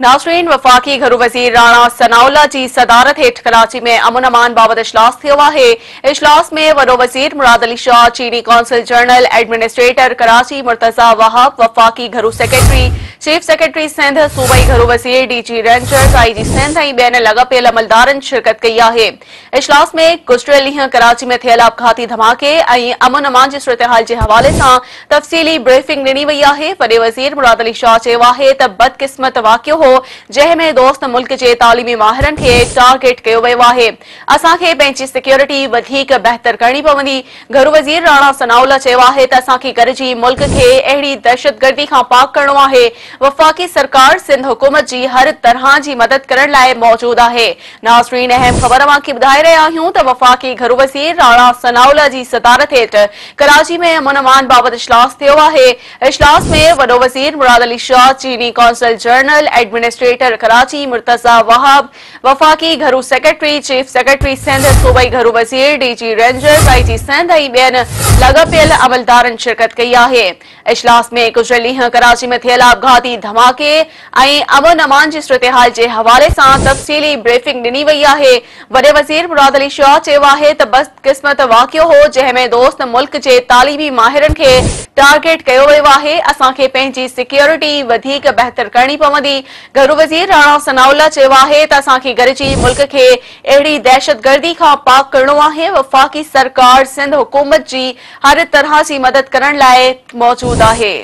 नाज़रीन, वफ़ाक़ी घरू वज़ीर राणा सनाउल्लाह जी सदारत हेठ कराची में अमन अमान बाबत इजलास थियो आहे। इजलास में वॾो वज़ीर मुराद अली शाह, चीनी consul general administrator Karachi Murtaza Wahab, वफ़ाक़ी घरू सेक्रेटरी, चीफ सेक्रेटरी सिंध, सूबाई घरू वज़ीर, डीजी रेंजर्स, आईजी सिंध ऐं ॿियनि लॻापियल अमलदारनि शिरकत कई आहे। इजलास में गुज़िरियल ॾींहुं कराची में थियल आपघाती धमाके ऐं अमन अमान जी सूरतहाल जे हवाले सां तफ़सीली ब्रीफिंग ॾिनी वई आहे। वॾे वज़ीर मुराद अली शाह चयो आहे त बदकिस्मत वाक़ियो जंहिंमें दोस्त मुल्क जे तालीमी माहिरनि खे टारगेट कयो वियो आहे। असांखे पंहिंजी सिक्योरिटी वधीक बहितर करणी पवंदी। घरू वज़ीर राणा सनाउल्लाह चयो आहे त असांखे गॾिजी मुल्क खे अहिड़ी दहशतगर्दी खां पाक करणो आहे। वफ़ाक़ी सरकार सिंध हुकूमत जी हर तरह जी मदद करण लाइ मौजूद आहे। नाज़रीन, अहम ख़बर अवांखे ॿुधाए रहिया आहियूं त वफ़ाक़ी घरू वज़ीर राणा सनाउल्लाह जी सदारत हेठ कराची में अमन अमान बाबत इजलास थियो आहे। इजलास में वॾो वज़ीर मुराद अली शाह, चीनी consul general administrator Karachi Murtaza Wahab, वफ़ाक़ी घरू सेक्रेटरी, चीफ सेक्रेटरी सिंध, सूबाई घरू वज़ीर, डीजी रेंजर्स, आईजी सिंध ऐं ॿियनि लॻापियल अमलदारनि शिरकत कई आहे। इजलास में गुज़िरियल ॾींहुं कराची में थियल आपघाती धमाके ऐं अमन अमान जी सूरतहाल जे हवाले सां तफ़सीली ब्रीफिंग ॾिनी वई आहे। वॾे वज़ीर मुराद अली शाह चयो आहे त बदकिस्मत वाक़ियो हो जंहिंमें दोस्त मुल्क जे तालीमी माहिरनि खे टारगेट कयो वियो आहे। असांखे पंहिंजी सिक्योरिटी वधीक बहितर करणी पवंदी। घरू वज़ीर राणा सनाउल्लाह चयो आहे त असांखे गॾिजी मुल्क खे अहिड़ी दहशतगर्दी खां पाक करणो आहे। वफ़ाक़ी सरकार सिंध हुकूमत जी हर तरह जी मदद करण लाइ मौजूद आहे।